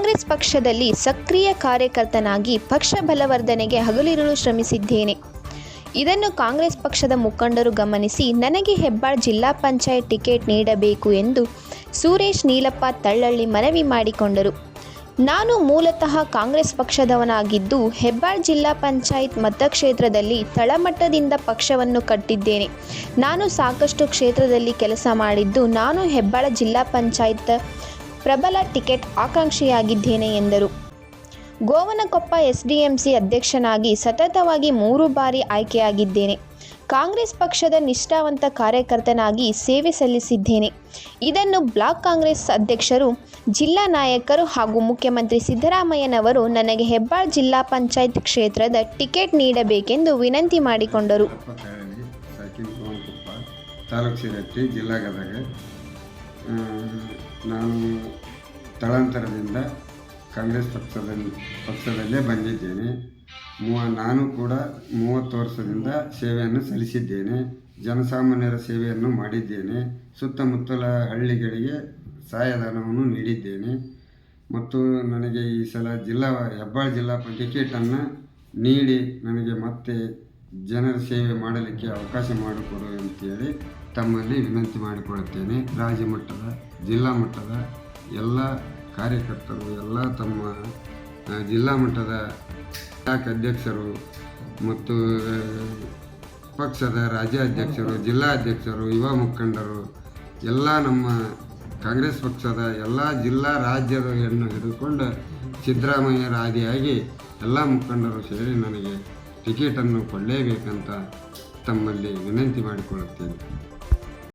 ಕಾಂಗ್ರೆಸ್ ಪಕ್ಷದಲ್ಲಿ ಸಕ್ರಿಯ ಕಾರ್ಯಕರ್ತನಾಗಿ ಪಕ್ಷ ಬಲವರ್ಧನೆಗೆ ಹಗಲಿರುಳು ಶ್ರಮಿಸಿದ್ದೇನೆ. ಇದನ್ನು ಕಾಂಗ್ರೆಸ್ ಪಕ್ಷದ ಮುಖಂಡರು ಗಮನಿಸಿ ನನಗೆ ಹೆಬ್ಬಾಳ ಜಿಲ್ಲಾ ಪಂಚಾಯತ್ ಟಿಕೆಟ್ ನೀಡಬೇಕು ಎಂದು ಸುರೇಶ್ ನೀಲಪ್ಪ ತಳ್ಳಳ್ಳಿ ಮನವಿ ಮಾಡಿಕೊಂಡರು. ನಾನು ಮೂಲತಃ ಕಾಂಗ್ರೆಸ್ ಪಕ್ಷದವನಾಗಿದ್ದು ಹೆಬ್ಬಾಳ ಜಿಲ್ಲಾ ಪಂಚಾಯತ್ ಮತಕ್ಷೇತ್ರದಲ್ಲಿ ತಳಮಟ್ಟದಿಂದ ಪಕ್ಷವನ್ನು ಕಟ್ಟಿದ್ದೇನೆ. ನಾನು ಸಾಕಷ್ಟು ಕ್ಷೇತ್ರದಲ್ಲಿ ಕೆಲಸ ಮಾಡಿದ್ದು ನಾನು ಹೆಬ್ಬಾಳ ಜಿಲ್ಲಾ ಪಂಚಾಯತ್ ಪ್ರಬಲ ಟಿಕೆಟ್ ಆಕಾಂಕ್ಷಿಯಾಗಿದ್ದೇನೆ ಎಂದರು. ಗೋವನಕೊಪ್ಪ ಎಸ್ಡಿಎಂಸಿ ಅಧ್ಯಕ್ಷನಾಗಿ ಸತತವಾಗಿ 3 ಬಾರಿ ಆಯ್ಕೆಯಾಗಿದ್ದೇನೆ. ಕಾಂಗ್ರೆಸ್ ಪಕ್ಷದ ನಿಷ್ಠಾವಂತ ಕಾರ್ಯಕರ್ತನಾಗಿ ಸೇವೆ ಸಲ್ಲಿಸಿದ್ದೇನೆ. ಇದನ್ನು ಬ್ಲಾಕ್ ಕಾಂಗ್ರೆಸ್ ಅಧ್ಯಕ್ಷರು, ಜಿಲ್ಲಾ ನಾಯಕರು ಹಾಗೂ ಮುಖ್ಯಮಂತ್ರಿ ಸಿದ್ದರಾಮಯ್ಯನವರು ನನಗೆ ಹೆಬ್ಬಾಳ ಜಿಲ್ಲಾ ಪಂಚಾಯತ್ ಕ್ಷೇತ್ರದ ಟಿಕೆಟ್ ನೀಡಬೇಕೆಂದು ವಿನಂತಿ ಮಾಡಿಕೊಂಡರು. ನಾನು ತಳಾಂತರದಿಂದ ಕಾಂಗ್ರೆಸ್ ಪಕ್ಷದಲ್ಲೇ ಬಂದಿದ್ದೇನೆ. ನಾನು ಕೂಡ 30 ವರ್ಷದಿಂದ ಸೇವೆಯನ್ನು ಸಲ್ಲಿಸಿದ್ದೇನೆ. ಜನಸಾಮಾನ್ಯರ ಸೇವೆಯನ್ನು ಮಾಡಿದ್ದೇನೆ. ಸುತ್ತಮುತ್ತಲ ಹಳ್ಳಿಗಳಿಗೆ ಸಹಾಯಧನವನ್ನು ನೀಡಿದ್ದೇನೆ ಮತ್ತು ನನಗೆ ಈ ಸಲ ಹೆಬ್ಬಾಳ ಜಿಲ್ಲಾ ಟಿಕೆಟನ್ನು ನೀಡಿ ನನಗೆ ಮತ್ತೆ ಜನರ ಸೇವೆ ಮಾಡಲಿಕ್ಕೆ ಅವಕಾಶ ಮಾಡಿಕೊಡು ಅಂತೇಳಿ ತಮ್ಮಲ್ಲಿ ವಿನಂತಿ ಮಾಡಿಕೊಳ್ಳುತ್ತೇನೆ. ರಾಜ್ಯ ಮಟ್ಟದ ಜಿಲ್ಲಾ ಮಟ್ಟದ ಎಲ್ಲ ಕಾರ್ಯಕರ್ತರು, ಎಲ್ಲ ತಮ್ಮ ಜಿಲ್ಲಾ ಮಟ್ಟದ ಬ್ಲಾಕ್ ಅಧ್ಯಕ್ಷರು ಮತ್ತು ಪಕ್ಷದ ರಾಜ್ಯಾಧ್ಯಕ್ಷರು, ಜಿಲ್ಲಾ ಅಧ್ಯಕ್ಷರು, ಯುವ ಮುಖಂಡರು ಎಲ್ಲ ನಮ್ಮ ಕಾಂಗ್ರೆಸ್ ಪಕ್ಷದ ಎಲ್ಲ ಜಿಲ್ಲಾ ರಾಜ್ಯವನ್ನು ಹಿಡಿದುಕೊಂಡು ಸಿದ್ದರಾಮಯ್ಯರ ಆದಿಯಾಗಿ ಎಲ್ಲ ಮುಖಂಡರು ಸೇರಿ ನನಗೆ ಟಿಕೆಟನ್ನು ಕೊಡಲೇಬೇಕಂತ ತಮ್ಮಲ್ಲಿ ವಿನಂತಿ ಮಾಡಿಕೊಳ್ಳುತ್ತೇನೆ.